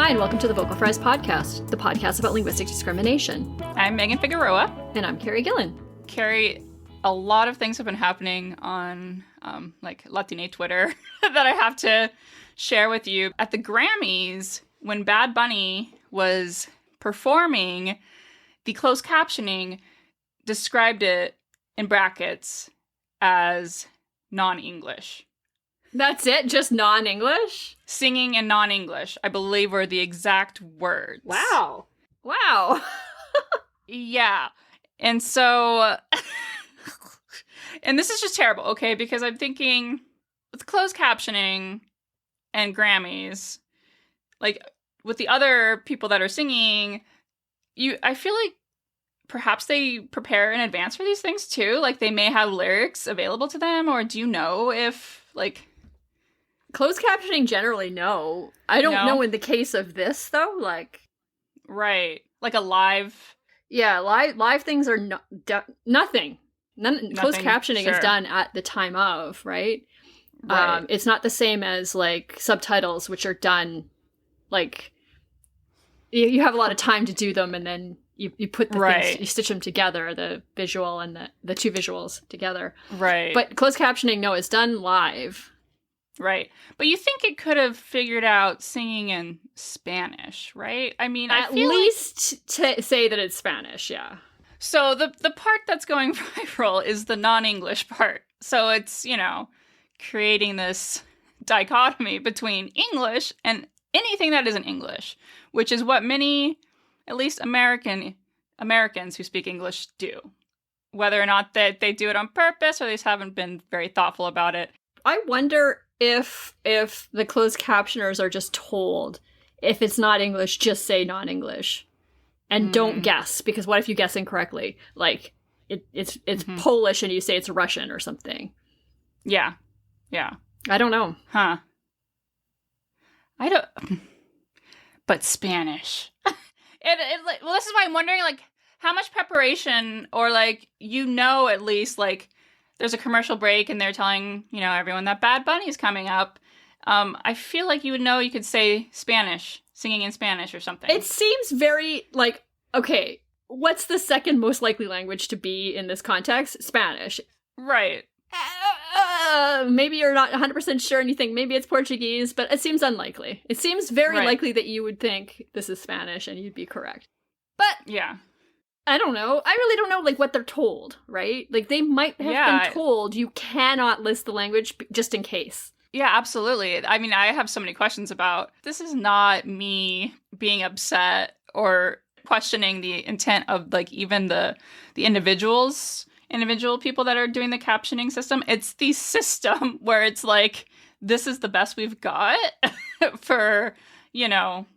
Hi, and welcome to the Vocal Fries podcast, the podcast about linguistic discrimination. I'm Megan Figueroa. And I'm Carrie Gillen. Carrie, a lot of things have been happening on Latine Twitter that I have to share with you. At the Grammys, when Bad Bunny was performing, the closed captioning described it in brackets as non-English. That's it? Just non-English? Singing in non-English, I believe, were the exact words. Wow. Yeah. And so, and this is just terrible, okay? Because I'm thinking with closed captioning and Grammys, like with the other people that are singing, I feel like perhaps they prepare in advance for these things too. Like they may have lyrics available to them, or do you know if like... Closed captioning generally, no. I don't know in the case of this, though, like... Right. Like a live... Yeah, live things are nothing. Closed captioning is done at the time of, right? Right. It's not the same as, like, subtitles, which are done, like... You have a lot of time to do them, and then you put the things, you stitch them together, the visual and the two visuals together. Right. But closed captioning, no, it's done live. Right. But you think it could have figured out singing in Spanish, right? I mean, at least to say that it's Spanish, yeah. So the part that's going viral is the non-English part. So it's, creating this dichotomy between English and anything that isn't English, which is what many, at least Americans who speak English do. Whether or not that they do it on purpose or they just haven't been very thoughtful about it. I wonder if the closed captioners are just told, if it's not English, just say non-English. And don't guess, because what if you guess incorrectly? Like, it's Polish and you say it's Russian or something. Yeah. I don't know. Huh. But Spanish. Well, this is why I'm wondering, like, how much preparation, or, like, at least, like, there's a commercial break and they're telling, everyone that Bad Bunny's coming up. I feel like you would know you could say Spanish, singing in Spanish or something. It seems very, like, okay, what's the second most likely language to be in this context? Spanish. Right. Maybe you're not 100% sure and you think maybe it's Portuguese, but it seems unlikely. It seems very likely that you would think this is Spanish and you'd be correct. But... yeah. I don't know. I really don't know, like, what they're told, right? Like, they might have been told you cannot list the language just in case. Yeah, absolutely. I mean, I have so many questions about, this is not me being upset or questioning the intent of, like, even the individual people that are doing the captioning system. It's the system where it's like, this is the best we've got for,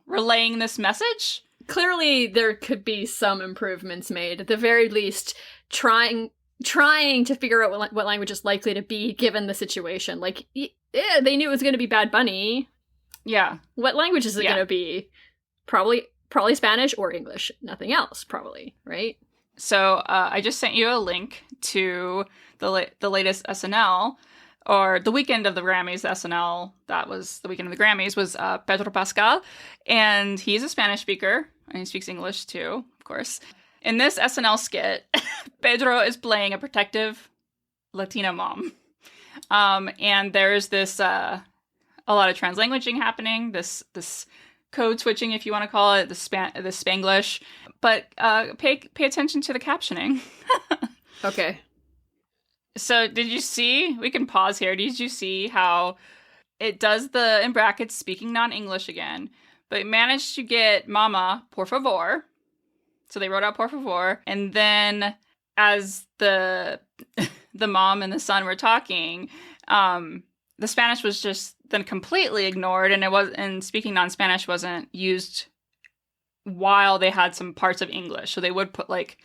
relaying this message. Clearly, there could be some improvements made. At the very least, trying to figure out what language is likely to be given the situation. Like, they knew it was going to be Bad Bunny. Yeah. What language is it going to be? Probably Spanish or English. Nothing else, probably, right? So I just sent you a link to the latest SNL, or the weekend of the Grammys. SNL, that was the weekend of the Grammys, was Pedro Pascal, and he's a Spanish speaker, and he speaks English too, of course. In this SNL skit, Pedro is playing a protective Latina mom, and there's this a lot of translanguaging happening, this code switching, if you want to call it, the Spanglish, but pay attention to the captioning. Okay. So did you see, we can pause here, did you see how it does the, in brackets, speaking non-English again, but it managed to get mama, por favor. So they wrote out por favor, and then as the mom and the son were talking, the Spanish was just then completely ignored, and speaking non-Spanish wasn't used while they had some parts of English. So they would put, like,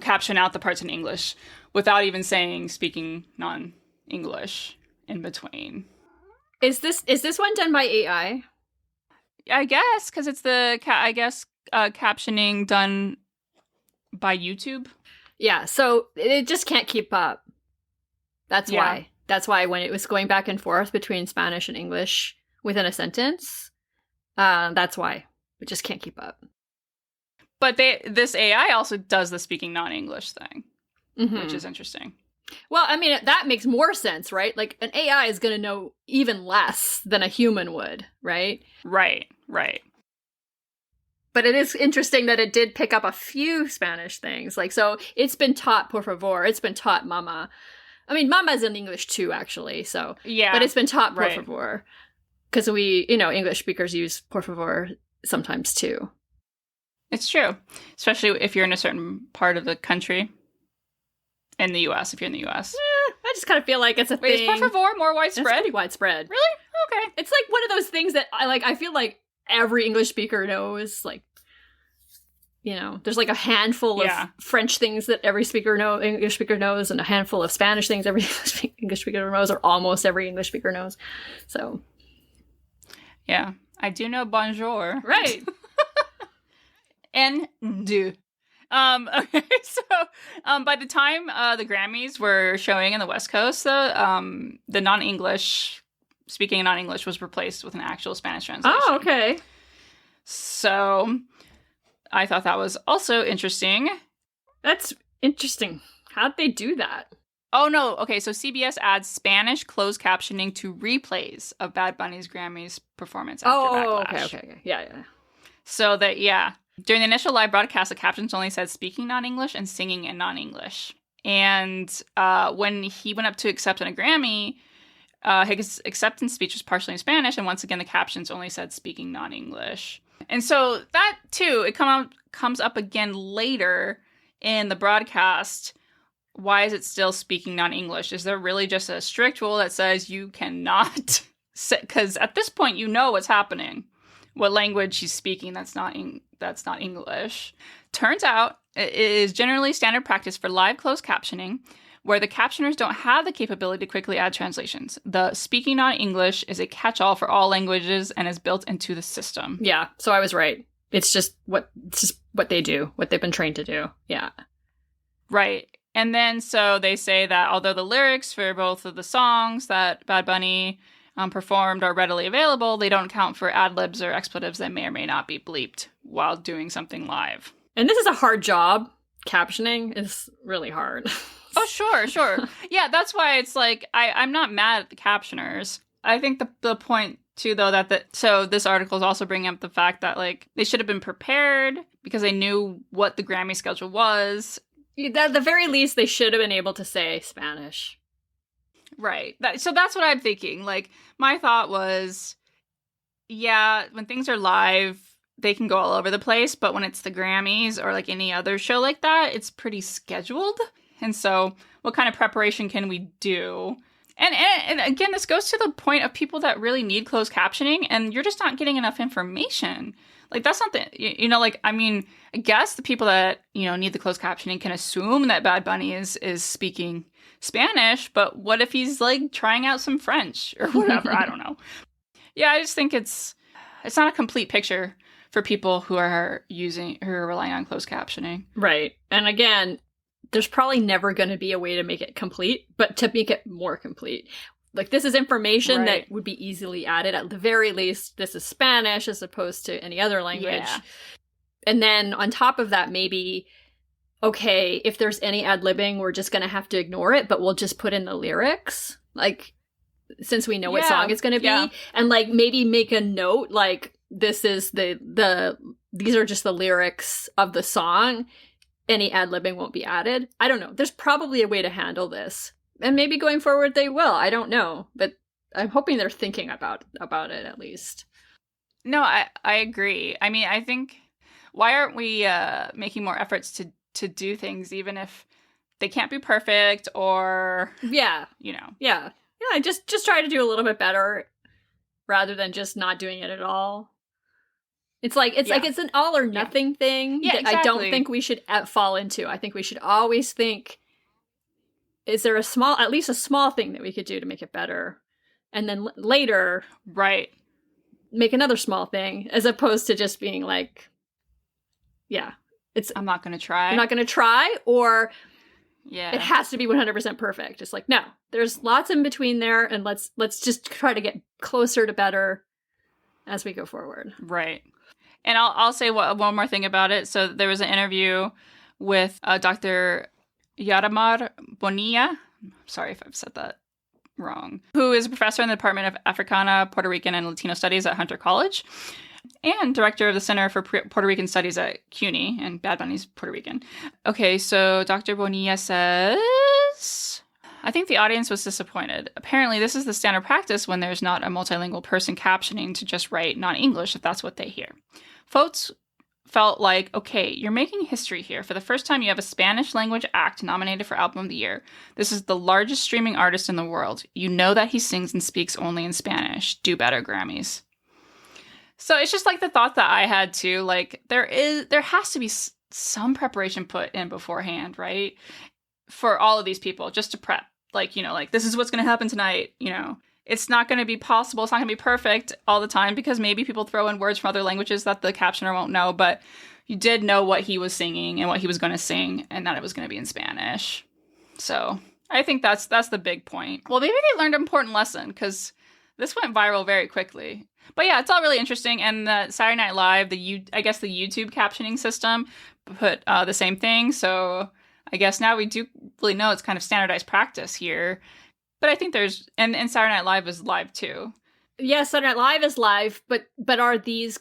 caption out the parts in English without even saying speaking non-English in between. Is this one done by AI? I guess, because it's captioning done by YouTube. Yeah, so it just can't keep up. That's why. That's why when it was going back and forth between Spanish and English within a sentence, That's why we just can't keep up. But this AI also does the speaking non-English thing, Mm-hmm. which is interesting. Well, I mean, that makes more sense, right? Like, an AI is going to know even less than a human would, right? Right. But it is interesting that it did pick up a few Spanish things. Like, so it's been taught por favor, it's been taught mama. I mean, mama's in English too, actually, so. Yeah. But it's been taught por right. favor. Because we, English speakers use por favor sometimes too. It's true. Especially if you're in a certain part of the country. In the U.S., if you're in the U.S. I just kind of feel like it's a Wait, thing. is por favor more It's widespread? pretty widespread. Really? Okay. It's like one of those things that I feel like every English speaker knows. Like, there's like a handful of French things that every English speaker knows, and a handful of Spanish things every English speaker knows, or almost every English speaker knows. So. Yeah. I do know bonjour. Right. And do. Okay, so by the time the Grammys were showing in the West Coast, though, the non-English, speaking non-English was replaced with an actual Spanish translation. Oh, okay. So I thought that was also interesting. That's interesting. How'd they do that? Oh, no. Okay, so CBS adds Spanish closed captioning to replays of Bad Bunny's Grammys performance after Backlash. Okay. Yeah. So that, during the initial live broadcast, the captions only said speaking non-English and singing in non-English. And when he went up to accept on a Grammy, his acceptance speech was partially in Spanish, and once again, the captions only said speaking non-English. And so that, too, it comes up again later in the broadcast. Why is it still speaking non-English? Is there really just a strict rule that says you cannot say, because at this point, you know what's happening, what language he's speaking that's not English. Turns out it is generally standard practice for live closed captioning, where the captioners don't have the capability to quickly add translations. The speaking non-English is a catch-all for all languages and is built into the system. Yeah, so I was right. It's just what they do, what they've been trained to do. Yeah. Right. And then so they say that although the lyrics for both of the songs that Bad Bunny performed are readily available, they don't count for ad-libs or expletives that may or may not be bleeped while doing something live. And this is a hard job. Captioning is really hard. Oh, sure. Yeah, that's why it's like, I'm not mad at the captioners. I think the point, too, though, so this article is also bringing up the fact that, like, they should have been prepared because they knew what the Grammy schedule was. At the very least, they should have been able to say Spanish. Right. So that's what I'm thinking. Like, my thought was, when things are live, they can go all over the place. But when it's the Grammys or like any other show like that, it's pretty scheduled. And so what kind of preparation can we do? And again, this goes to the point of people that really need closed captioning, and you're just not getting enough information. Like, that's not I guess the people that, need the closed captioning can assume that Bad Bunny is speaking Spanish, but what if he's, like, trying out some French or whatever? I don't know. Yeah, I just think it's not a complete picture for people who are relying on closed captioning. Right. And again, there's probably never going to be a way to make it complete, but to make it more complete. Like, this is information that would be easily added. At the very least, this is Spanish as opposed to any other language. Yeah. And then on top of that, maybe, okay, if there's any ad-libbing, we're just going to have to ignore it, but we'll just put in the lyrics. Like, since we know what song it's going to be. Yeah. And, like, maybe make a note, like, this is these are just the lyrics of the song. Any ad-libbing won't be added. I don't know. There's probably a way to handle this. And maybe going forward they will. I don't know. But I'm hoping they're thinking about it at least. No, I agree. I mean, I think, why aren't we making more efforts to do things even if they can't be perfect or... Yeah. Yeah. Yeah, just try to do a little bit better rather than just not doing it at all. It's like it's an all or nothing thing that exactly. I don't think we should fall into. I think we should always think, is there at least a small thing that we could do to make it better? And then later, make another small thing, as opposed to just being like, I'm not going to try. I'm not going to try, or it has to be 100% perfect. It's like, no, there's lots in between there, and let's just try to get closer to better. as we go forward. Right. And I'll say one more thing about it. So there was an interview with Dr. Yaramar Bonilla. Sorry if I've said that wrong. Who is a professor in the Department of Africana, Puerto Rican, and Latino Studies at Hunter College, and director of the Center for Puerto Rican Studies at CUNY, and Bad Bunny's Puerto Rican. Okay, so Dr. Bonilla says, I think the audience was disappointed. Apparently, this is the standard practice when there's not a multilingual person captioning to just write non-English if that's what they hear. Folks felt like, okay, you're making history here. For the first time, you have a Spanish language act nominated for Album of the Year. This is the largest streaming artist in the world. You know that he sings and speaks only in Spanish. Do better, Grammys. So it's just like the thought that I had too. Like there has to be some preparation put in beforehand, right? For all of these people, just to prep. Like, you know, like this is what's going to happen tonight, you know. It's not going to be possible. It's not going to be perfect all the time because maybe people throw in words from other languages that the captioner won't know. But you did know what he was singing and what he was going to sing and that it was going to be in Spanish. So I think that's the big point. Well, maybe they learned an important lesson because this went viral very quickly. But yeah, it's all really interesting. And the Saturday Night Live, I guess the YouTube captioning system put the same thing. So I guess now we do really know it's kind of standardized practice here. But I think there's, and Saturday Night Live is live too. Yeah, Saturday Night Live is live, but are these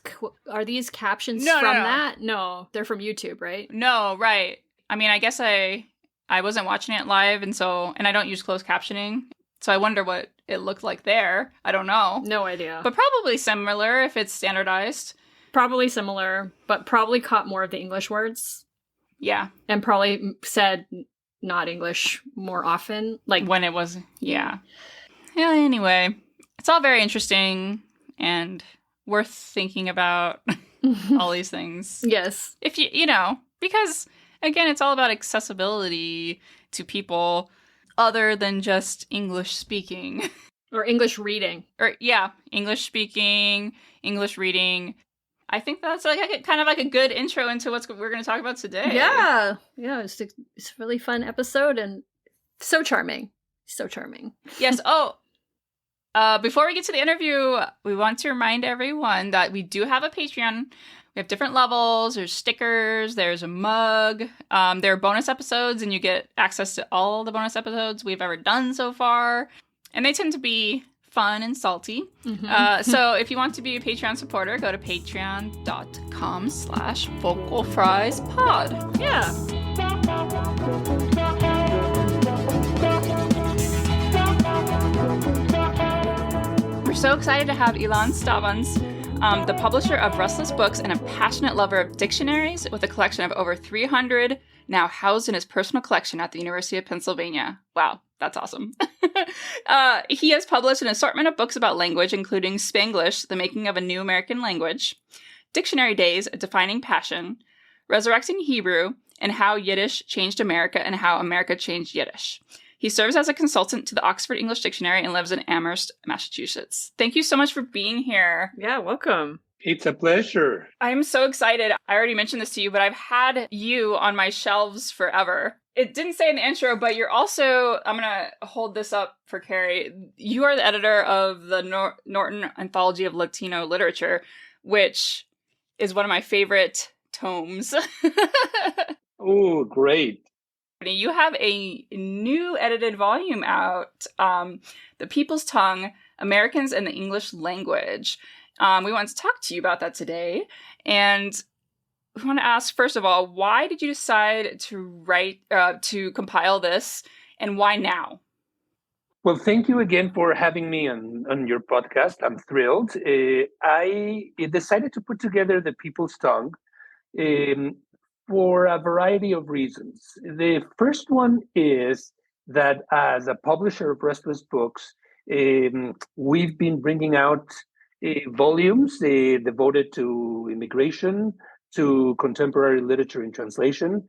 captions from that? No, they're from YouTube, right? No, right. I mean, I guess I wasn't watching it live, and I don't use closed captioning, so I wonder what it looked like there. I don't know. No idea. But probably similar if it's standardized. Probably similar, but probably caught more of the English words. Yeah. And probably said not English more often. Like when it was, yeah. Yeah, anyway, it's all very interesting and worth thinking about all these things. Yes. If you know, because again, it's all about accessibility to people other than just English speaking. Or English reading. Or, yeah, English speaking, English reading. I think that's like kind of like a good intro into what we're going to talk about today. Yeah. Yeah, it's a really fun episode and so charming. So charming. Yes. Oh, before we get to the interview, we want to remind everyone that we do have a Patreon. We have different levels. There's stickers. There's a mug. There are bonus episodes, and you get access to all the bonus episodes we've ever done so far. And they tend to be fun and salty. Mm-hmm. So if you want to be a Patreon supporter, go to patreon.com/vocalfriespod. Yeah. We're so excited to have Ilan Stavans, the publisher of Restless Books and a passionate lover of dictionaries with a collection of over 300 now housed in his personal collection at the University of Pennsylvania. Wow, that's awesome. He has published an assortment of books about language, including Spanglish, The Making of a New American Language, Dictionary Days, A Defining Passion, Resurrecting Hebrew, and How Yiddish Changed America and How America Changed Yiddish. He serves as a consultant to the Oxford English Dictionary and lives in Amherst, Massachusetts. Thank you so much for being here. Yeah, welcome. It's a pleasure. I'm so excited. I already mentioned this to you, but I've had you on my shelves forever. It didn't say in the intro, but you're also, I'm going to hold this up for Carrie. You are the editor of the Norton Anthology of Latino Literature, which is one of my favorite tomes. Oh, great. You have a new edited volume out, The People's Tongue, Americans and the English Language. We want to talk to you about that today. And we want to ask, first of all, why did you decide to compile this, and why now? Well, thank you again for having me on your podcast. I'm thrilled. I decided to put together The People's Tongue for a variety of reasons. The first one is that as a publisher of Restless Books, we've been bringing out volumes devoted to immigration, to contemporary literature in translation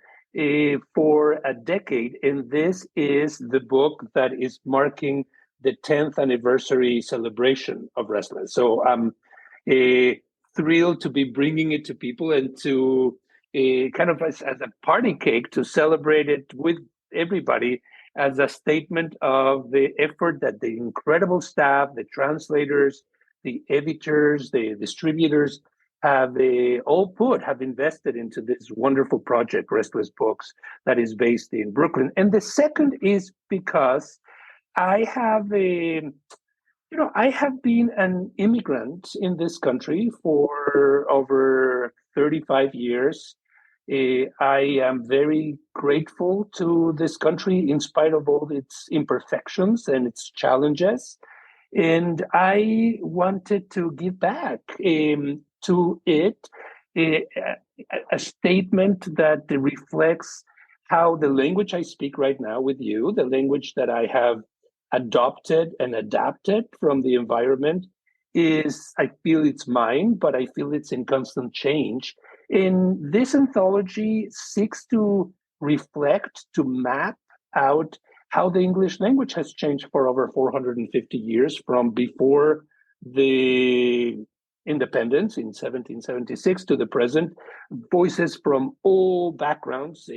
for a decade. And this is the book that is marking the 10th anniversary celebration of Restless. So I'm thrilled to be bringing it to people and to kind of as a party cake to celebrate it with everybody as a statement of the effort that the incredible staff, the translators, the editors, the distributors have have invested into this wonderful project, Restless Books, that is based in Brooklyn. And the second is because I have I have been an immigrant in this country for over 35 years. I am very grateful to this country in spite of all its imperfections and its challenges. And I wanted to give back to it a, a statement that reflects how the language I speak right now with you, the language that I have adopted and adapted from the environment, I feel it's mine, but I feel it's in constant change. And this anthology seeks to reflect, to map out how the English language has changed for over 450 years from before the independence in 1776 to the present. Voices from all backgrounds,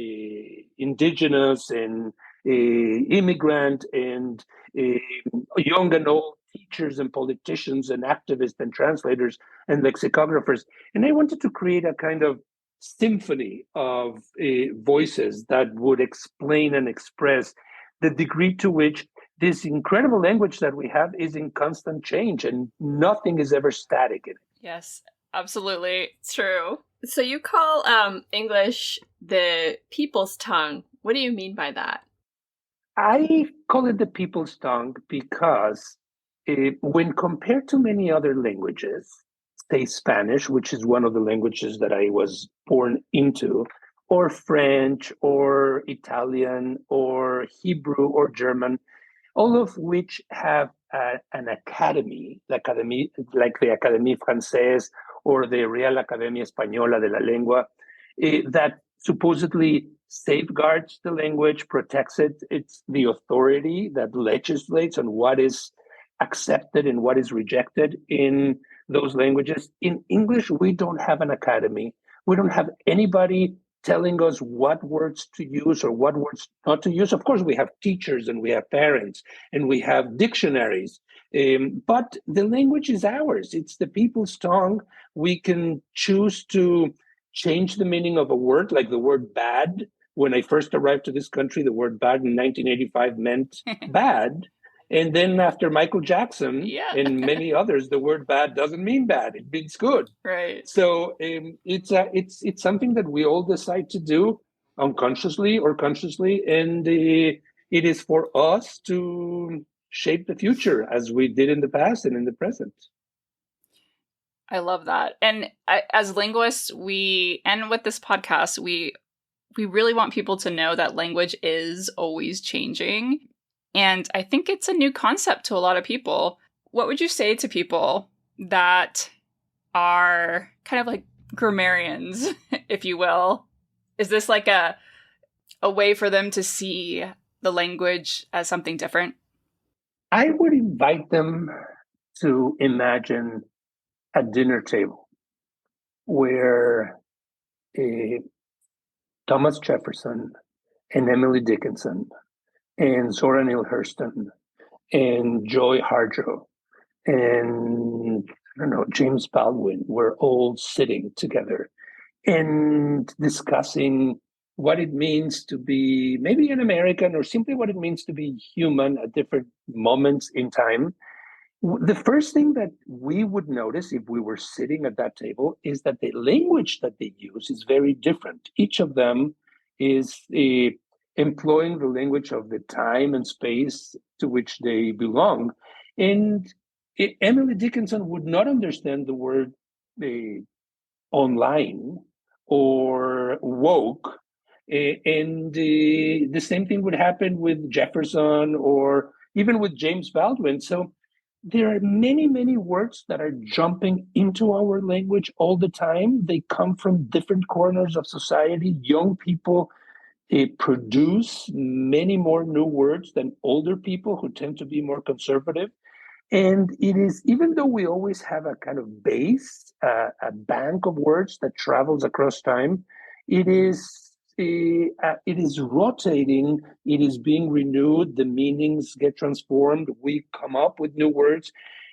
indigenous and immigrant and young and old, teachers and politicians and activists and translators and lexicographers. And I wanted to create a kind of symphony of voices that would explain and express the degree to which this incredible language that we have is in constant change and nothing is ever static in it. Yes, absolutely. It's true. So you call English the people's tongue. What do you mean by that? I call it the people's tongue because when compared to many other languages, say Spanish, which is one of the languages that I was born into, or French, or Italian, or Hebrew, or German, all of which have an academy, like the Académie Française or the Real Academia Española de la Lengua, that supposedly safeguards the language, protects it. It's the authority that legislates on what is accepted and what is rejected in those languages. In English, we don't have an academy. We don't have anybody telling us what words to use or what words not to use. Of course, we have teachers and we have parents and we have dictionaries, but the language is ours. It's the people's tongue. We can choose to change the meaning of a word, like the word bad. When I first arrived to this country, the word bad in 1985 meant bad. And then after Michael Jackson and many others, the word bad doesn't mean bad. It means good. Right. So it's something that we all decide to do unconsciously or consciously. And it is for us to shape the future as we did in the past and in the present. I love that. And as linguists, and with this podcast, we really want people to know that language is always changing. And I think it's a new concept to a lot of people. What would you say to people that are kind of like grammarians, if you will? Is this like a way for them to see the language as something different? I would invite them to imagine a dinner table where Thomas Jefferson and Emily Dickinson and Zora Neale Hurston and Joy Harjo and James Baldwin were all sitting together and discussing what it means to be maybe an American or simply what it means to be human at different moments in time. The first thing that we would notice if we were sitting at that table is that the language that they use is very different. Each of them is employing the language of the time and space to which they belong. And Emily Dickinson would not understand the word online or woke. And the same thing would happen with Jefferson or even with James Baldwin. So there are many, many words that are jumping into our language all the time. They come from different corners of society. Young people produce many more new words than older people who tend to be more conservative. And it is, even though we always have a kind of base, a bank of words that travels across time, it is rotating, it is being renewed, the meanings get transformed, we come up with new words.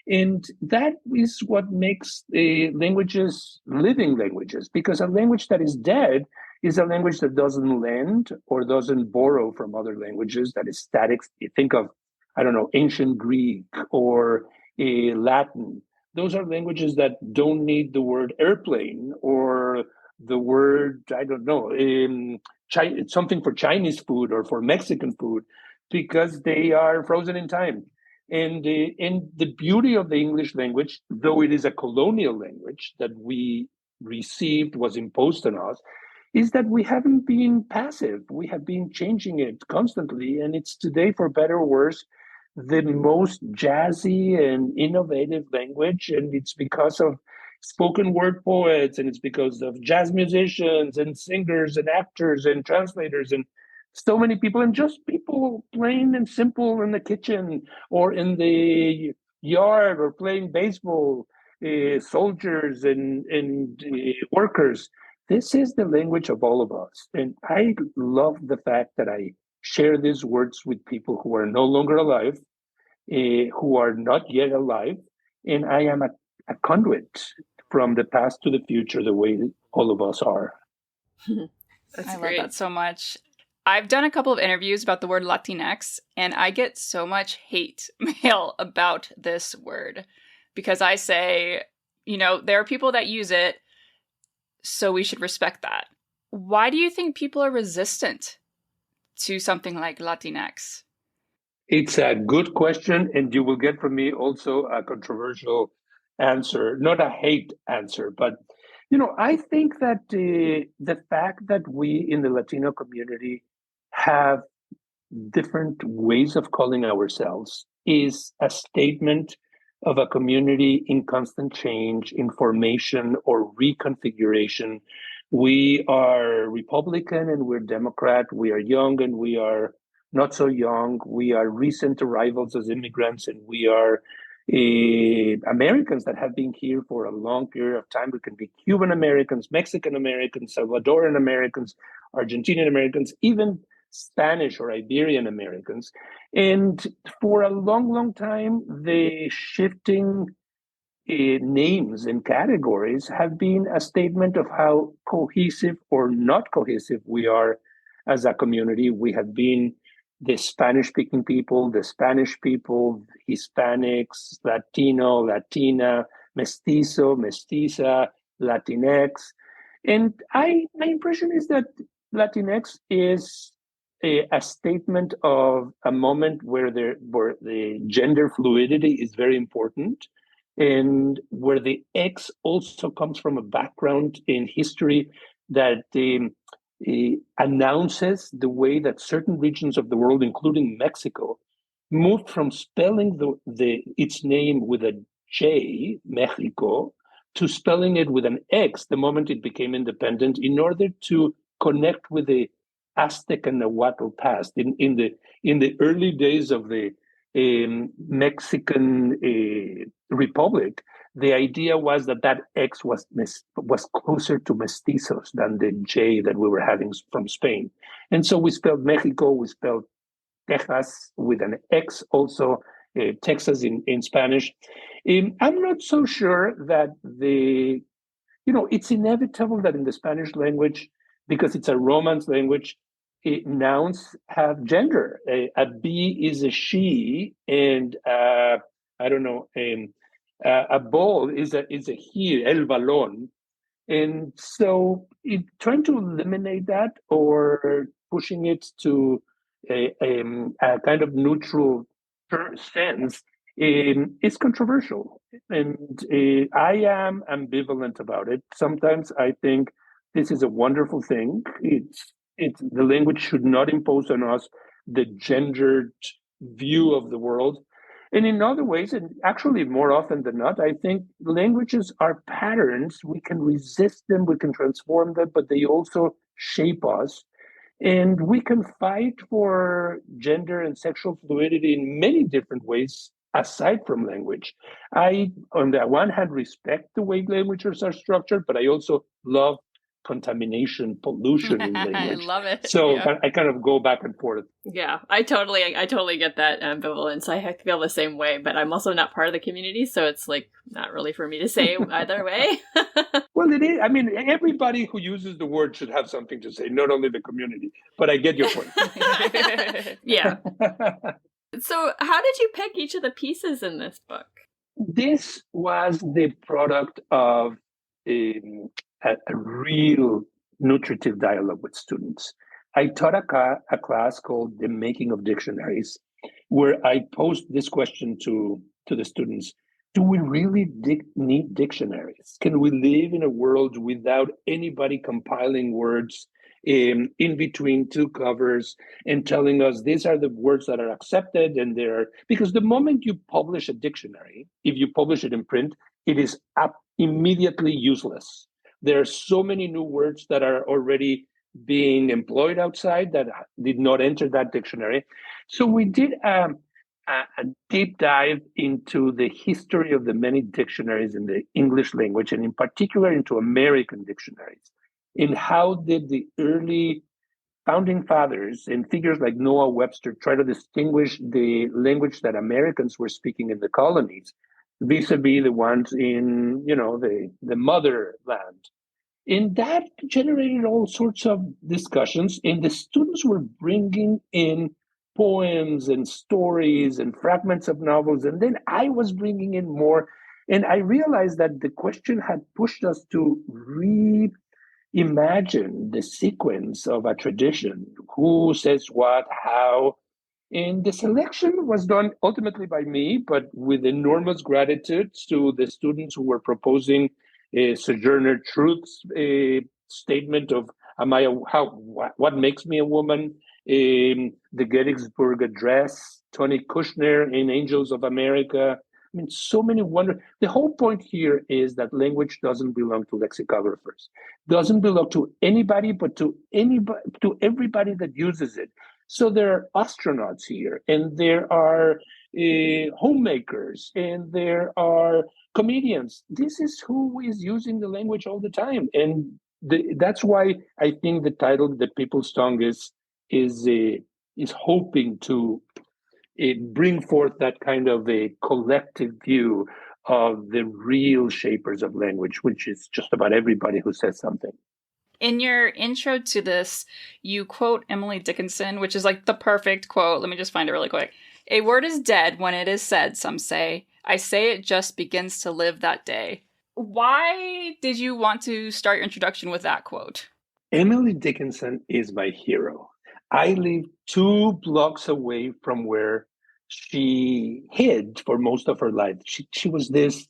And that is what makes languages living languages, because a language that is dead is a language that doesn't lend or doesn't borrow from other languages, that is static. You think of, I don't know, ancient Greek or Latin. Those are languages that don't need the word airplane or the word, I don't know, something for Chinese food or for Mexican food, because they are frozen in time. And the beauty of the English language, though it is a colonial language that we received, was imposed on us, is that we haven't been passive. We have been changing it constantly. And it's today, for better or worse, the most jazzy and innovative language. And it's because of spoken word poets, and it's because of jazz musicians and singers and actors and translators and so many people, and just people plain and simple in the kitchen or in the yard or playing baseball, soldiers and workers. This is the language of all of us. And I love the fact that I share these words with people who are no longer alive, who are not yet alive. And I am a conduit from the past to the future, the way all of us are. That's I great. love that so much. I've done a couple of interviews about the word Latinx, and I get so much hate mail about this word because I say, there are people that use it, so we should respect that. Why do you think people are resistant to something like Latinx? It's a good question, and you will get from me also a controversial answer, not a hate answer, but I think that the fact that we in the Latino community have different ways of calling ourselves is a statement of a community in constant change, in formation or reconfiguration. We are Republican and we're Democrat. We are young and we are not so young. We are recent arrivals as immigrants, and we are Americans that have been here for a long period of time. We can be Cuban Americans, Mexican Americans, Salvadoran Americans, Argentinian Americans, even Spanish or Iberian Americans. And for a long, long time, the shifting names and categories have been a statement of how cohesive or not cohesive we are as a community. We have been the Spanish speaking people, the Spanish people, Hispanics, Latino, Latina, Mestizo, Mestiza, Latinx. And my impression is that Latinx is a statement of a moment where the gender fluidity is very important, and where the X also comes from a background in history that announces the way that certain regions of the world, including Mexico, moved from spelling its name with a J, Mexico, to spelling it with an X the moment it became independent, in order to connect with the Aztec and Nahuatl past. In the early days of the Mexican Republic, the idea was that X was closer to mestizos than the J that we were having from Spain. And so we spelled Mexico, we spelled Texas with an X also, Texas in Spanish. I'm not so sure that it's inevitable that in the Spanish language, because it's a Romance language, nouns have gender. A bee is a she, and I don't know, a ball is a he, el balón. And so trying to eliminate that or pushing it to a kind of neutral sense is controversial. And I am ambivalent about it. Sometimes I think this is a wonderful thing. The language should not impose on us the gendered view of the world. And in other ways, and actually more often than not, I think languages are patterns. We can resist them, we can transform them, but they also shape us. And we can fight for gender and sexual fluidity in many different ways aside from language. I, on the one hand, respect the way languages are structured, but I also love contamination, pollution in I language. love it. So Yeah. I kind of go back and forth. Yeah, I totally get that ambivalence. I feel the same way, but I'm also not part of the community, so it's like not really for me to say either way. Well, it is. I mean, everybody who uses the word should have something to say, not only the community. But I get your point. Yeah. So, how did you pick each of the pieces in this book? This was the product of a real nutritive dialogue with students. I taught a class called The Making of Dictionaries, where I posed this question to the students. Do we really need dictionaries? Can we live in a world without anybody compiling words in between two covers and telling us these are the words that are accepted and they're because the moment you publish a dictionary, if you publish it in print, it is immediately useless. There are so many new words that are already being employed outside that did not enter that dictionary. So we did a deep dive into the history of the many dictionaries in the English language, and in particular into American dictionaries, in how did the early founding fathers and figures like Noah Webster try to distinguish the language that Americans were speaking in the colonies vis-a-vis the ones in, the motherland. And that generated all sorts of discussions, and the students were bringing in poems and stories and fragments of novels, and then I was bringing in more. And I realized that the question had pushed us to reimagine the sequence of a tradition, who says what, how. And the selection was done ultimately by me, but with enormous gratitude to the students who were proposing a Sojourner Truth's statement of what makes me a woman, the Gettysburg Address, Tony Kushner in Angels of America. I mean, so many wonder. The whole point here is that language doesn't belong to lexicographers, doesn't belong to anybody, but to everybody that uses it. So there are astronauts here, and there are homemakers, and there are comedians. This is who is using the language all the time, and that's why I think the title "The People's Tongue" is hoping to bring forth that kind of a collective view of the real shapers of language, which is just about everybody who says something. In your intro to this, you quote Emily Dickinson, which is like the perfect quote. Let me just find it really quick. A word is dead when it is said, some say. I say it just begins to live that day. Why did you want to start your introduction with that quote? Emily Dickinson is my hero. I live 2 blocks away from where she hid for most of her life. She was this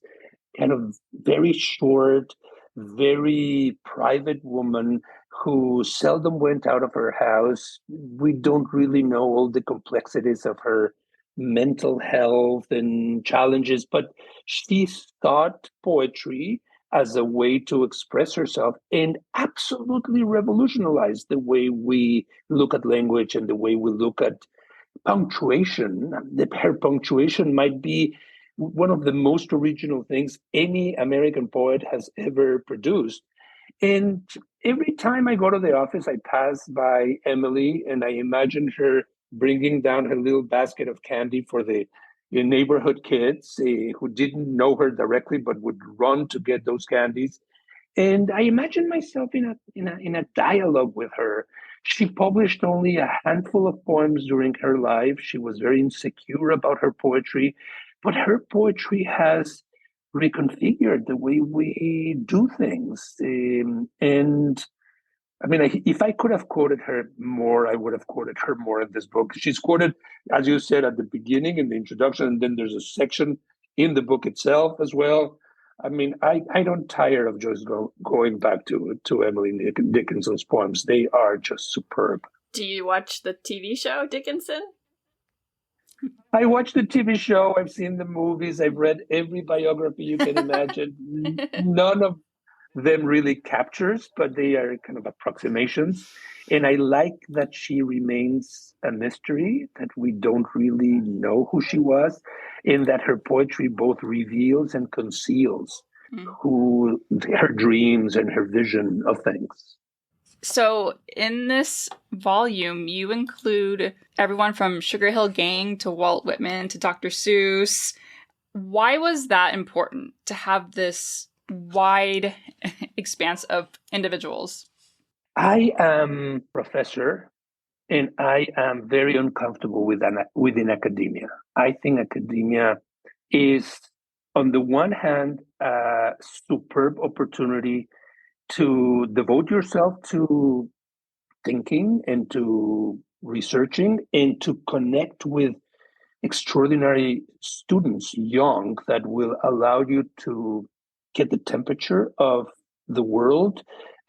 kind of very short, very private woman who seldom went out of her house. We don't really know all the complexities of her mental health and challenges, but she thought poetry as a way to express herself and absolutely revolutionized the way we look at language and the way we look at punctuation. Her punctuation might be one of the most original things any American poet has ever produced. And every time I go to the office, I pass by Emily and I imagine her bringing down her little basket of candy for the neighborhood kids who didn't know her directly but would run to get those candies. And I imagine myself in a dialogue with her. She published only a handful of poems during her life. She was very insecure about her poetry, but her poetry has reconfigured the way we do things. And I mean, if I could have quoted her more, I would have quoted her more in this book. She's quoted, as you said, at the beginning in the introduction, and then there's a section in the book itself as well. I mean, I don't tire of just going back to Emily Dickinson's poems. They are just superb. Do you watch the TV show Dickinson? I watched the TV show. I've seen the movies. I've read every biography you can imagine. None of them really captures, but they are kind of approximations. And I like that she remains a mystery, that we don't really know who she was, and that her poetry both reveals and conceals Mm. who her dreams and her vision of things. So in this volume, you include everyone from Sugar Hill Gang to Walt Whitman to Dr. Seuss. Why was that important to have this wide expanse of individuals? I am a professor and I am very uncomfortable within academia. I think academia is, on the one hand, a superb opportunity to devote yourself to thinking and to researching and to connect with extraordinary students, young, that will allow you to get the temperature of the world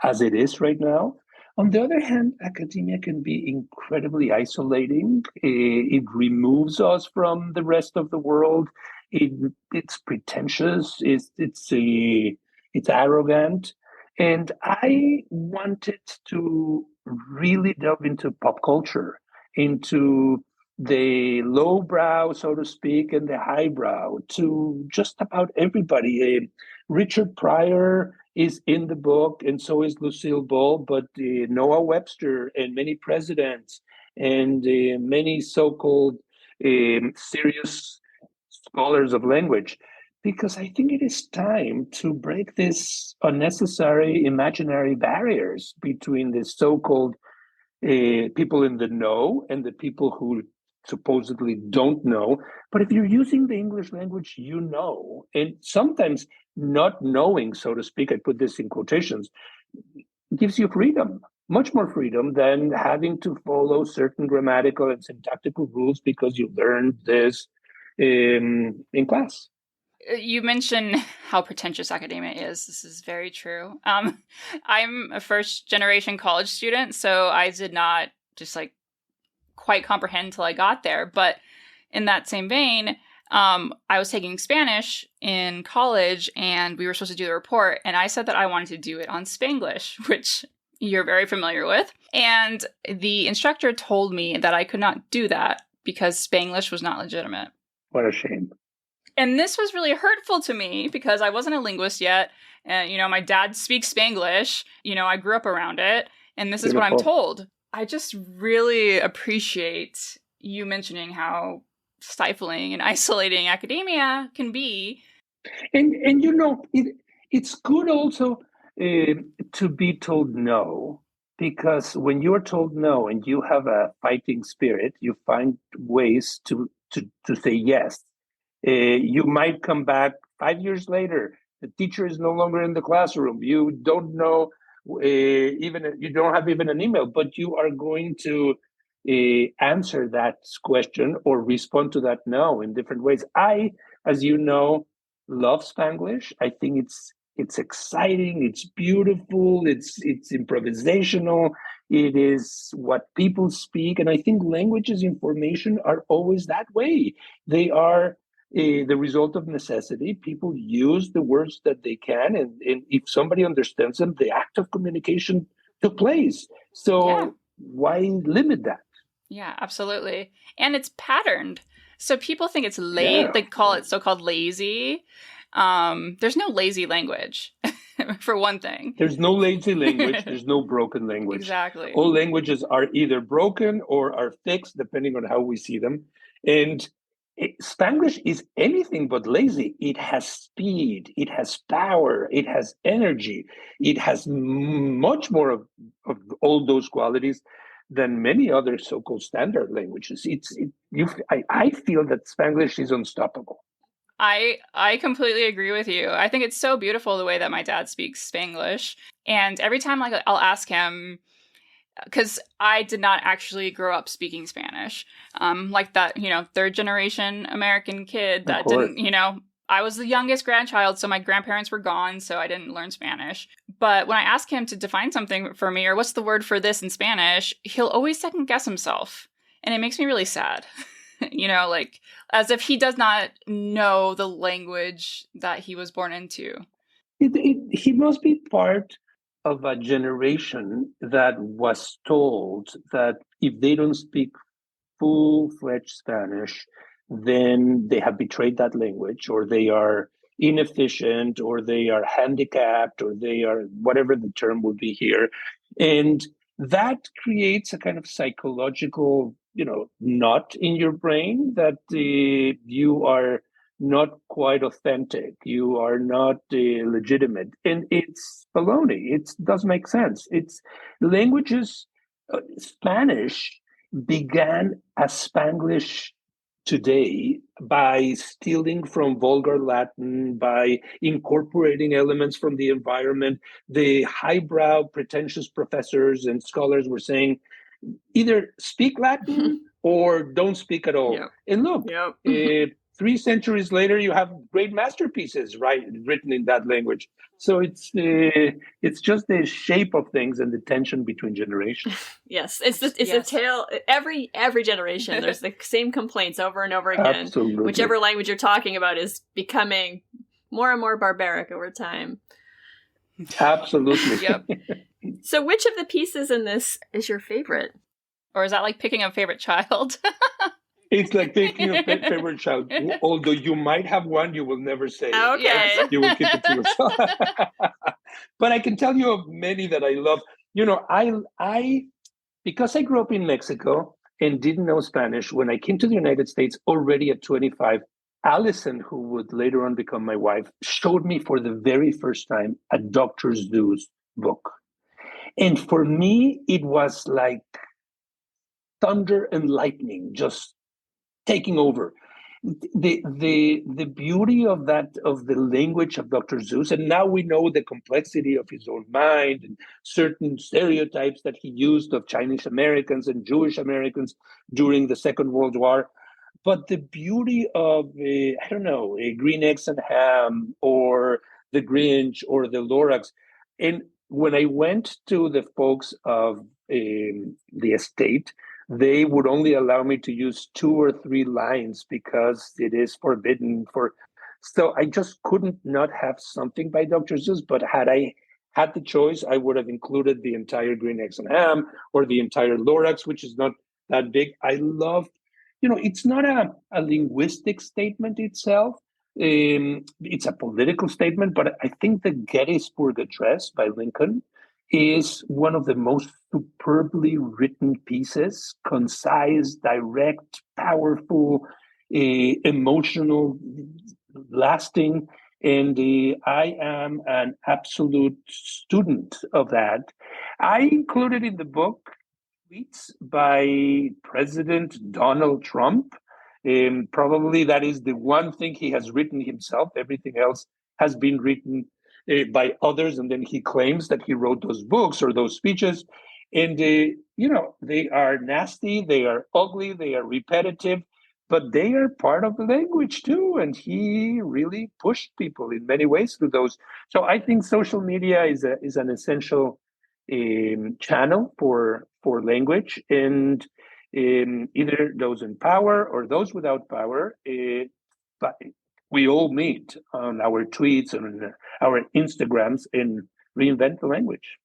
as it is right now. On the other hand, academia can be incredibly isolating. It removes us from the rest of the world. It's pretentious. It's arrogant, and I wanted to really delve into pop culture, into the lowbrow, so to speak, and the highbrow, to just about everybody. Richard Pryor is in the book, and so is Lucille Ball, but Noah Webster and many presidents and many so-called serious scholars of language, because I think it is time to break this unnecessary imaginary barriers between the so-called people in the know and the people who supposedly don't know. But if you're using the English language, you know. And sometimes not knowing, so to speak, I put this in quotations, gives you freedom, much more freedom than having to follow certain grammatical and syntactical rules because you learned this in class. You mentioned how pretentious academia is. This is very true. I'm a first generation college student, so I did not just like quite comprehend until I got there. But in that same vein, I was taking Spanish in college and we were supposed to do the report. And I said that I wanted to do it on Spanglish, which you're very familiar with. And the instructor told me that I could not do that because Spanglish was not legitimate. What a shame. And this was really hurtful to me because I wasn't a linguist yet. And, my dad speaks Spanglish. I grew up around it. And this is what I'm told. I just really appreciate you mentioning how stifling and isolating academia can be. And it's good also to be told no, because when you're told no and you have a fighting spirit, you find ways to say yes. You might come back 5 years later. The teacher is no longer in the classroom. You don't know, you don't have even an email, but you are going to answer that question or respond to that no in different ways. I, as you know, love Spanglish. I think it's exciting. It's beautiful. It's improvisational. It is what people speak, and I think languages in formation are always that way. They are the result of necessity. People use the words that they can, and if somebody understands them, the act of communication took place. So why limit that? Yeah, absolutely. And it's patterned. So people think it's late. They call it so-called lazy. There's no lazy language, for one thing. There's no lazy language. There's no broken language. Exactly. All languages are either broken or are fixed, depending on how we see them. And Spanglish is anything but lazy. It has speed, it has power, it has energy, it has much more of all those qualities than many other so-called standard languages. I feel that Spanglish is unstoppable. I completely agree with you. I think it's so beautiful the way that my dad speaks Spanglish. And every time I'll ask him, because I did not actually grow up speaking Spanish, like that, third generation American kid that didn't, I was the youngest grandchild, so my grandparents were gone, so I didn't learn Spanish. But when I ask him to define something for me, or what's the word for this in Spanish, he'll always second guess himself. And it makes me really sad, like as if he does not know the language that he was born into. He must be part of a generation that was told that if they don't speak full-fledged Spanish, then they have betrayed that language, or they are inefficient, or they are handicapped, or they are whatever the term would be here. And that creates a kind of psychological, knot in your brain that you are not quite authentic, you are not legitimate, and it's baloney. It does make sense. It's languages. Spanish began as Spanglish today by stealing from Vulgar Latin, by incorporating elements from the environment. The highbrow, pretentious professors and scholars were saying, either speak Latin or don't speak at all. Yep. And look, Yep. 3 centuries later, you have great masterpieces written in that language. So it's just the shape of things and the tension between generations. Yes, it's a tale. Every generation, there's the same complaints over and over again. Absolutely. Whichever language you're talking about is becoming more and more barbaric over time. Absolutely. Yep. So which of the pieces in this is your favorite? Or is that like picking a favorite child? It's like picking a favorite child. Although you might have one, you will never say it. Okay. Yes. You will keep it to yourself. But I can tell you of many that I love. I because I grew up in Mexico and didn't know Spanish, when I came to the United States already at 25, Allison, who would later on become my wife, showed me for the very first time a Dr. Seuss book. And for me, it was like thunder and lightning just taking over. The beauty of the language of Dr. Seuss, and now we know the complexity of his own mind and certain stereotypes that he used of Chinese Americans and Jewish Americans during the Second World War. But the beauty of Green Eggs and Ham, or The Grinch, or The Lorax, and when I went to the folks of the estate, they would only allow me to use 2 or 3 lines because it is forbidden for. So I just couldn't not have something by Dr. Seuss. But had I had the choice, I would have included the entire Green Eggs and Ham or the entire Lorax, which is not that big. I love, it's not a linguistic statement itself. It's a political statement, but I think the Gettysburg Address by Lincoln is one of the most superbly written pieces, concise, direct, powerful, emotional, lasting. And I am an absolute student of that. I included in the book tweets by President Donald Trump. Probably that is the one thing he has written himself. Everything else has been written by others, and then he claims that he wrote those books or those speeches. And, they are nasty, they are ugly, they are repetitive, but they are part of the language too. And he really pushed people in many ways through those. So I think social media is an essential channel for language, and either those in power or those without power. But we all meet on our tweets and our Instagrams and reinvent the language.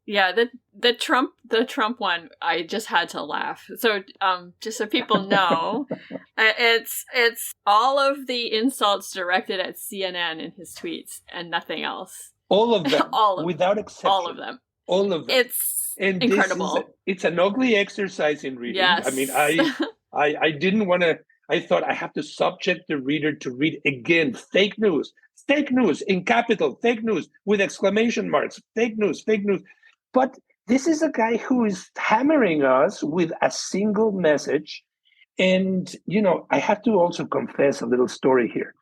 Yeah, the Trump one, I just had to laugh. So just so people know, it's all of the insults directed at CNN in his tweets and nothing else. All of them, all of without exception. All of them. All of them. It's incredible. It's an ugly exercise in reading. Yes. I mean, I didn't want to. I thought I have to subject the reader to read again fake news in capital, fake news with exclamation marks, fake news. But this is a guy who is hammering us with a single message. And, I have to also confess a little story here.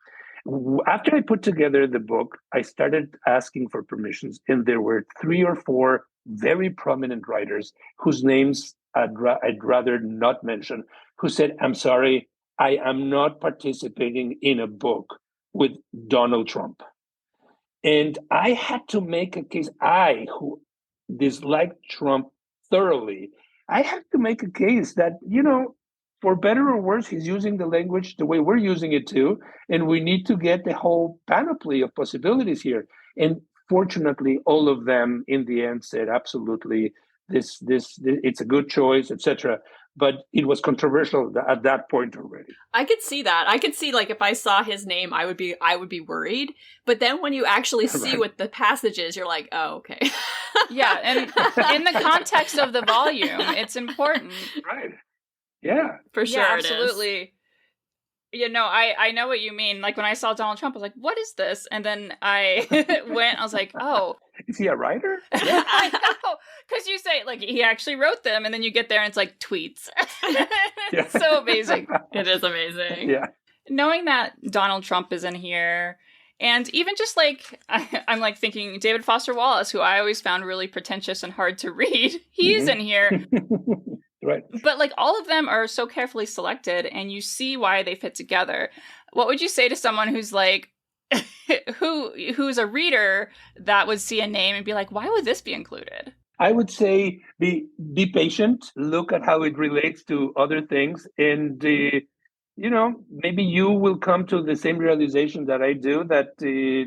After I put together the book, I started asking for permissions, and there were 3 or 4 very prominent writers whose names I'd rather not mention, who said, "I'm sorry, I am not participating in a book with Donald Trump." And I had to make a case. I, who disliked Trump thoroughly, I had to make a case that, for better or worse, he's using the language the way we're using it too. And we need to get the whole panoply of possibilities here. And fortunately, all of them in the end said, absolutely, it's a good choice, etc. But it was controversial at that point already. I could see that. I could see, like, if I saw his name, I would be worried. But then when you actually see Right. what the passage is, you're like, oh, okay. Yeah, and in the context of the volume, it's important. Right. Yeah. For sure, Yeah, it is. absolutely. You know, I know what you mean. Like when I saw Donald Trump, I was like, "What is this?" And then I went. I was like, "Oh, Is he a writer? I know." Because you say like he actually wrote them, and then you get there and it's like tweets. Yeah. It's so amazing. It is amazing. Yeah. Knowing that Donald Trump is in here, and even just like I'm like thinking David Foster Wallace, who I always found really pretentious and hard to read, he's Mhm. in here. Right. But like all of them are so carefully selected, and you see why they fit together. What would you say to someone who's like, who's a reader that would see a name and be like, why would this be included? I would say be patient. Look at how it relates to other things, and maybe you will come to the same realization that I do. That the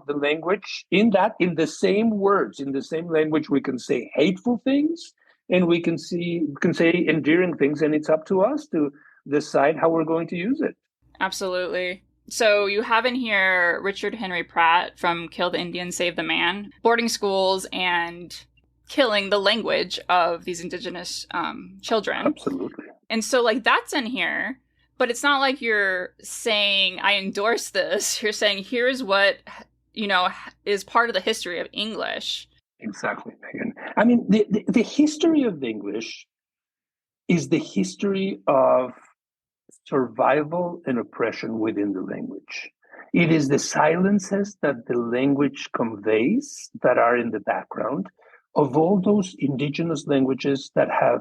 language in the same words, in the same language, we can say hateful things, and we can say endearing things, and it's up to us to decide how we're going to use it. Absolutely. So you have in here Richard Henry Pratt from Kill the Indian, Save the Man, boarding schools and killing the language of these indigenous children. Absolutely. And so like that's in here, but it's not like you're saying, I endorse this. You're saying, here's what, is part of the history of English. Exactly, Megan. I mean, the history of English is the history of survival and oppression within the language. It is the silences that the language conveys that are in the background of all those indigenous languages that have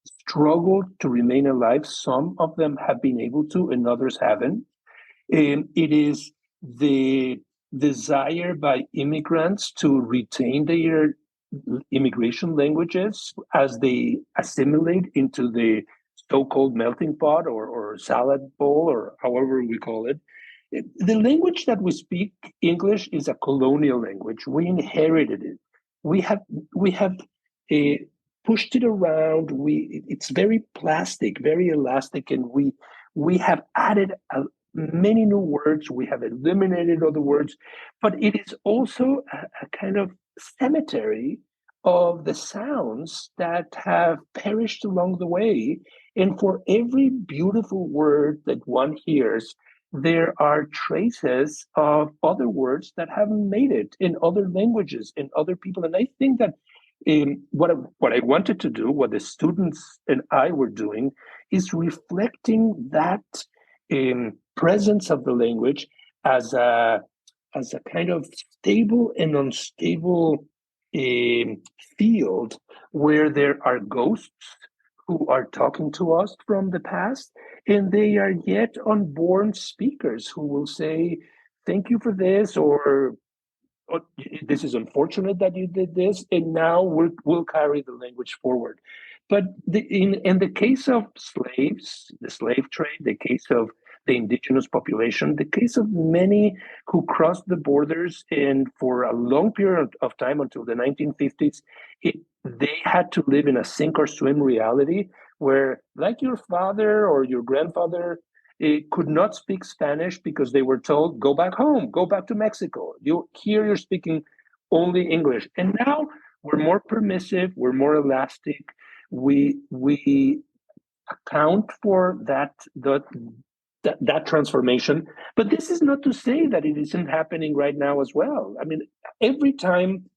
struggled to remain alive. Some of them have been able to, and others haven't. It is the desire by immigrants to retain their immigration languages as they assimilate into the so-called melting pot or salad bowl or however we call it. The language that we speak, English, is a colonial language. We inherited it. We have pushed it around. It's very plastic, very elastic, and we have added many new words. We have eliminated other words, but it is also a kind of cemetery of the sounds that have perished along the way. And for every beautiful word that one hears, there are traces of other words that haven't made it in other languages, in other people. And I think that what I wanted to do, what the students and I were doing, is reflecting that presence of the language as a kind of stable and unstable field where there are ghosts who are talking to us from the past, and they are yet unborn speakers who will say, "Thank you for this," or "Oh, this is unfortunate that you did this," and now we'll carry the language forward. But in the case of slaves, the slave trade, the case of the indigenous population, the case of many who crossed the borders, and for a long period of time until the 1950s, they had to live in a sink or swim reality where, like your father or your grandfather, could not speak Spanish because they were told, go back home, go back to Mexico. You're speaking only English. And now we're more permissive, we're more elastic. We account for that transformation. But this is not to say that it isn't happening right now as well. I mean, every time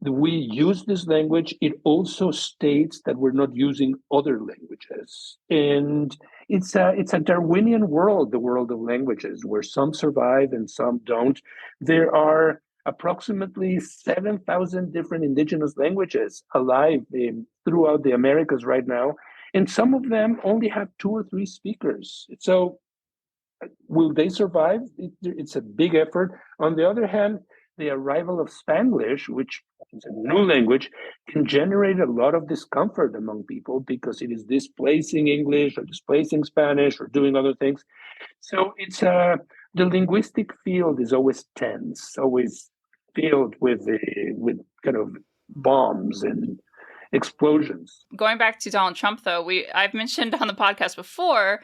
we use this language, it also states that we're not using other languages. And it's a Darwinian world, the world of languages, where some survive and some don't. There are approximately 7,000 different indigenous languages alive throughout the Americas right now. And some of them only have 2 or 3 speakers. So will they survive? It's a big effort. On the other hand, the arrival of Spanglish, which is a new language, can generate a lot of discomfort among people because it is displacing English or displacing Spanish or doing other things. So it's the linguistic field is always tense, always filled with kind of bombs and explosions. Going back to Donald Trump, though, I've mentioned on the podcast before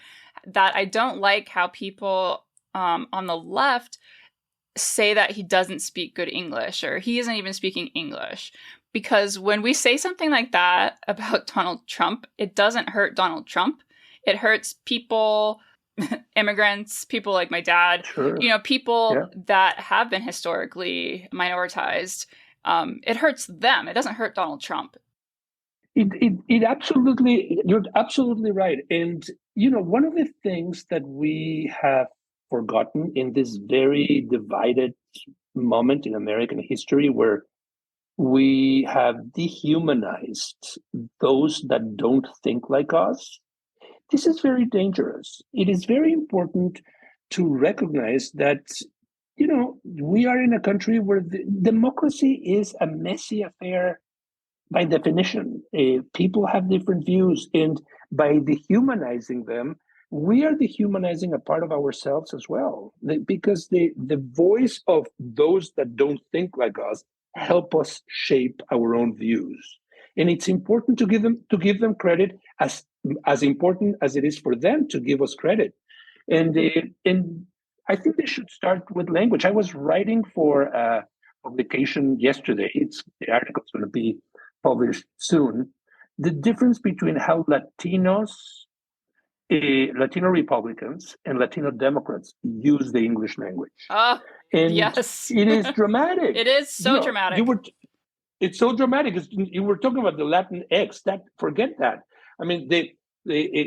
that I don't like how people on the left say that he doesn't speak good English or he isn't even speaking English. Because when we say something like that about Donald Trump, it doesn't hurt Donald Trump. It hurts people, immigrants, people like my dad, Sure. People that have been historically minoritized. It hurts them. It doesn't hurt Donald Trump. It absolutely, you're absolutely right. And, one of the things that we have forgotten in this very divided moment in American history where we have dehumanized those that don't think like us, this is very dangerous. It is very important to recognize that, we are in a country where democracy is a messy affair by definition. People have different views, and by dehumanizing them, we are dehumanizing a part of ourselves as well, because the voice of those that don't think like us help us shape our own views. And it's important to give them credit, as important as it is for them to give us credit. And I think they should start with language. I was writing for a publication yesterday. The article's going to be published soon. The difference between how Latino Republicans and Latino Democrats use the English language. And yes. It is dramatic. It is so dramatic. It's so dramatic. You were talking about the Latin X. Forget that. I mean, the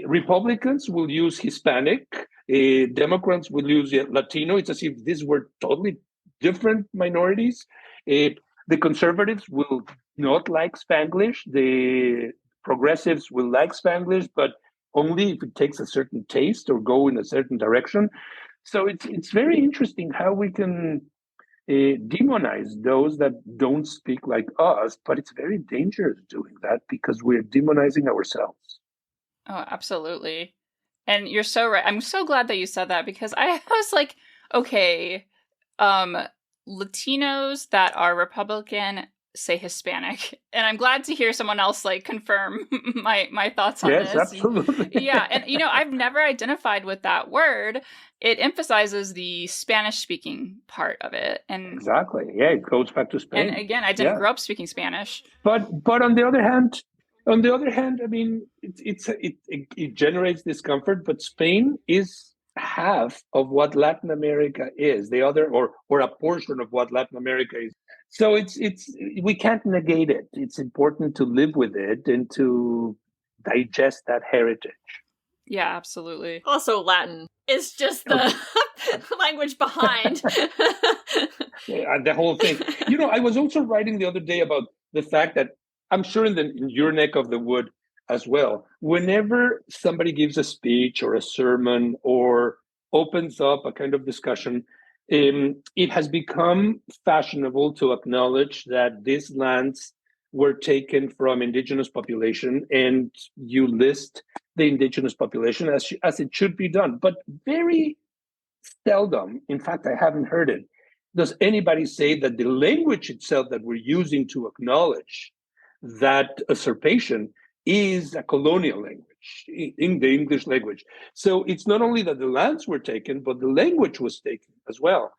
Republicans will use Hispanic. Democrats will use Latino. It's as if these were totally different minorities. The conservatives will not like Spanglish. The progressives will like Spanglish, but only if it takes a certain taste or go in a certain direction. So it's very interesting how we can demonize those that don't speak like us, but it's very dangerous doing that because we're demonizing ourselves. Oh, absolutely. And you're so right. I'm so glad that you said that because I was like, okay, Latinos that are Republican say Hispanic, and I'm glad to hear someone else confirm my thoughts on this. Yes, absolutely. Yeah, and I've never identified with that word. It emphasizes the Spanish-speaking part of it, and exactly, yeah, it goes back to Spain. And again, I didn't grow up speaking Spanish. But on the other hand, I mean, it generates discomfort. But Spain is half of what Latin America is, the other or a portion of what Latin America is. So we can't negate it. It's important to live with it and to digest that heritage. Yeah, absolutely. Also, Latin is just the language behind the whole thing. I was also writing the other day about the fact that I'm sure in your neck of the wood as well, whenever somebody gives a speech or a sermon or opens up a kind of discussion, it has become fashionable to acknowledge that these lands were taken from indigenous population, and you list the indigenous population as it should be done. But very seldom, in fact, I haven't heard it, does anybody say that the language itself that we're using to acknowledge that usurpation is a colonial language, in the English language. So it's not only that the lands were taken, but the language was taken as well.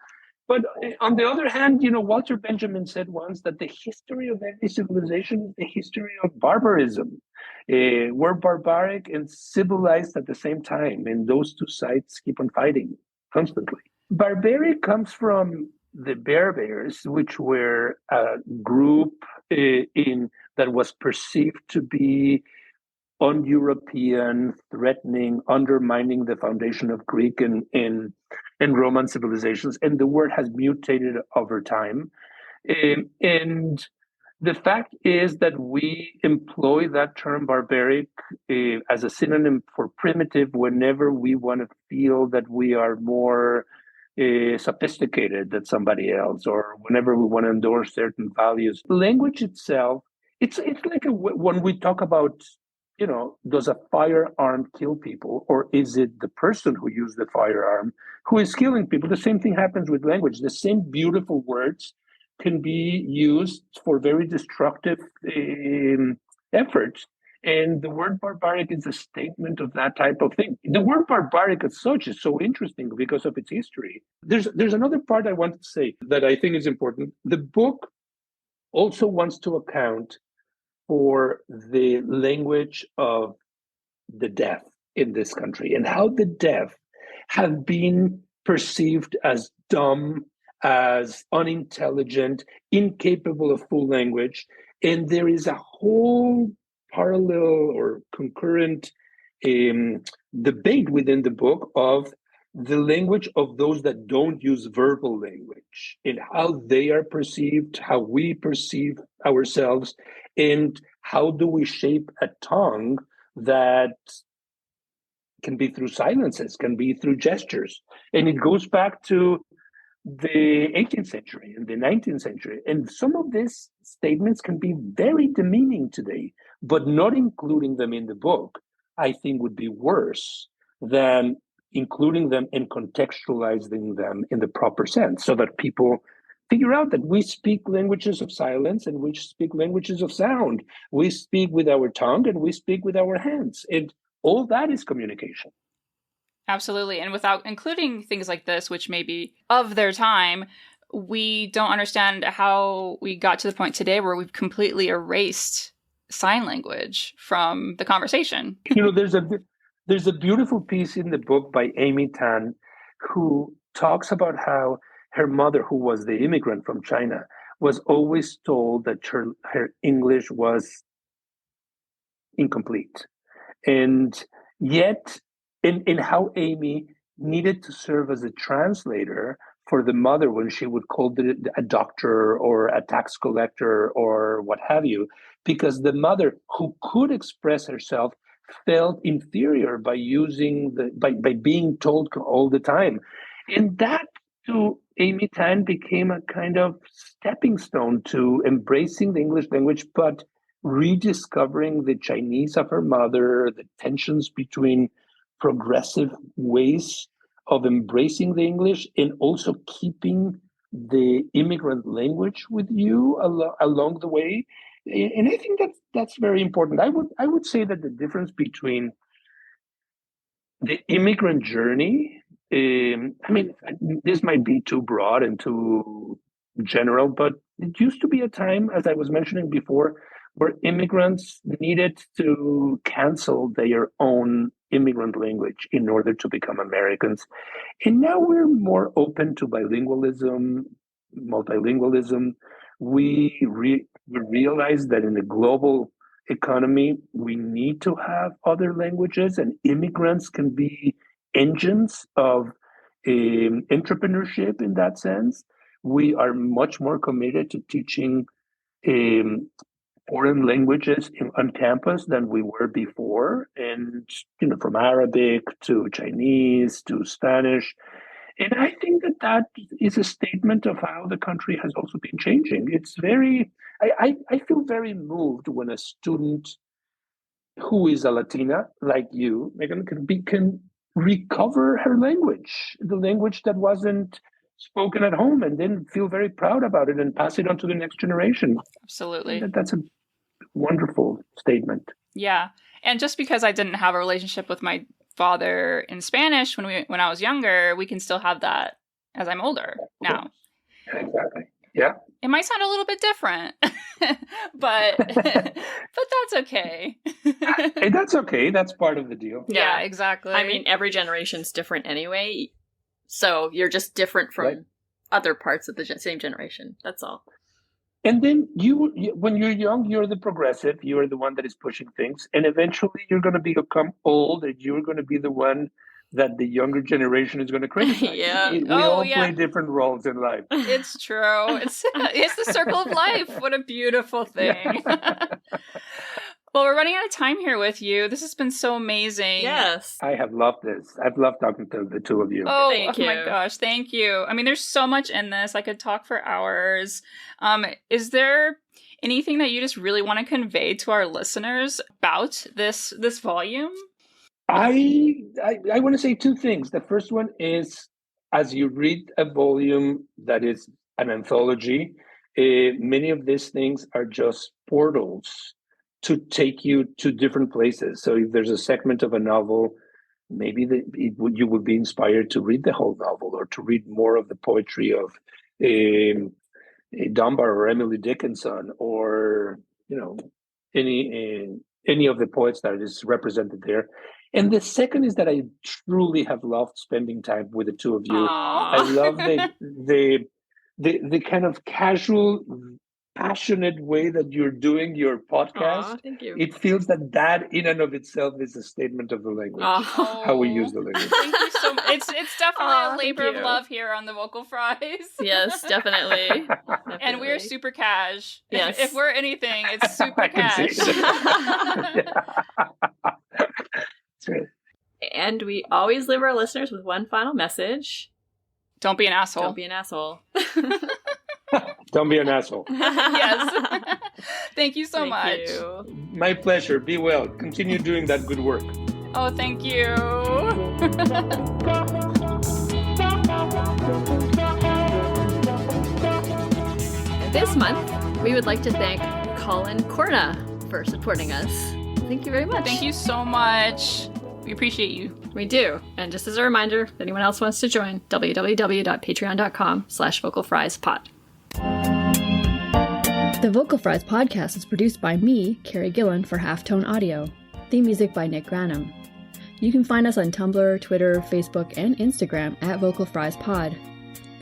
But on the other hand, Walter Benjamin said once that the history of every civilization is the history of barbarism. We're barbaric and civilized at the same time, and those two sides keep on fighting constantly. Barbaric comes from the Berbers, which were a group that was perceived to be un-European, threatening, undermining the foundation of Greek and Roman civilizations. And the word has mutated over time. And the fact is that we employ that term barbaric as a synonym for primitive whenever we want to feel that we are more sophisticated than somebody else, or whenever we want to endorse certain values. Language itself, it's like when we talk about, does a firearm kill people, or is it the person who used the firearm who is killing people? The same thing happens with language. The same beautiful words can be used for very destructive efforts. And the word barbaric is a statement of that type of thing. The word barbaric as such is so interesting because of its history. There's another part I want to say that I think is important. The book also wants to account for the language of the deaf in this country and how the deaf have been perceived as dumb, as unintelligent, incapable of full language. And there is a whole parallel or concurrent debate within the book of the language of those that don't use verbal language and how they are perceived, how we perceive ourselves, and how do we shape a tongue that can be through silences, can be through gestures. And it goes back to the 18th century and the 19th century. And some of these statements can be very demeaning today, but not including them in the book, I think would be worse than including them and contextualizing them in the proper sense so that people figure out that we speak languages of silence and we speak languages of sound. We speak with our tongue and we speak with our hands. And all that is communication. Absolutely. And without including things like this, which may be of their time, we don't understand how we got to the point today where we've completely erased sign language from the conversation. You know, there's a beautiful piece in the book by Amy Tan who talks about how her mother, who was the immigrant from China, was always told that her English was incomplete. And yet, in how Amy needed to serve as a translator for the mother when she would call a doctor or a tax collector or what have you, because the mother who could express herself felt inferior by by being told all the time. And that, to Amy Tan, became a kind of stepping stone to embracing the English language, but rediscovering the Chinese of her mother, the tensions between progressive ways of embracing the English and also keeping the immigrant language with you along the way. And I think that's very important. I would say that the difference between the immigrant journey, I mean, this might be too broad and too general, but it used to be a time, as I was mentioning before, where immigrants needed to cancel their own immigrant language in order to become Americans. And now we're more open to bilingualism, multilingualism. We realize that in the global economy, we need to have other languages, and immigrants can be engines of entrepreneurship in that sense. We are much more committed to teaching foreign languages on campus than we were before, and from Arabic to Chinese to Spanish. And I think that is a statement of how the country has also been changing. It's I feel very moved when a student who is a Latina like you, Megan, can recover her language, the language that wasn't spoken at home, and then feel very proud about it and pass it on to the next generation. Absolutely. That's a wonderful statement. Yeah. And just because I didn't have a relationship with my father in Spanish when I was younger, we can still have that as I'm older now. Exactly. Yeah. It might sound a little bit different, but that's okay. Hey, that's okay. That's part of the deal. Yeah, exactly. I mean, every generation's different anyway, so you're just different from other parts of the same generation. That's all. And then you, when you're young, you're the progressive. You're the one that is pushing things. And eventually you're going to become old and you're going to be the one that the younger generation is going to criticize. Yeah. We all play different roles in life. It's true. It's the circle of life. What a beautiful thing. Well, we're running out of time here with you. This has been so amazing. Yes. I have loved this. I've loved talking to the two of you. Oh, Thank you. My gosh. Thank you. I mean, there's so much in this. I could talk for hours. Is there anything that you just really want to convey to our listeners about this volume? I want to say two things. The first one is, as you read a volume that is an anthology, many of these things are just portals to take you to different places. So if there's a segment of a novel, maybe you would be inspired to read the whole novel or to read more of the poetry of Dunbar or Emily Dickinson, or any of the poets that is represented there. And the second is that I truly have loved spending time with the two of you. Aww. I love the kind of casual, passionate way that you're doing your podcast. Aw, thank you. It feels that in and of itself is a statement of the language, Aw. how we use the language. Thank you so much. It's definitely Aw, a labor thank of you. love here on the Vocal Fries. Yes, definitely. And we're super cash. Yes. If we're anything, it's super I can cash. see. That's right. And we always leave our listeners with one final message. Don't be an asshole. Don't be an asshole. Don't be an asshole. Yes. Thank you so Thank much. you. My pleasure. Be well. Continue doing that good work. Oh, thank you. This month, we would like to thank Colin Corna for supporting us. Thank you very much. Thank you so much. We appreciate you. We do. And just as a reminder, if anyone else wants to join, www.patreon.com/vocalfriespod. The Vocal Fries podcast is produced by me, Carrie Gillen, for Halftone Audio. Theme music by Nick Granum. You can find us on Tumblr, Twitter, Facebook, and Instagram at Vocal Fries Pod.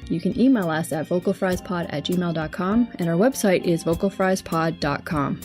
You can email us at vocalfriespod@gmail.com, and our website is vocalfriespod.com.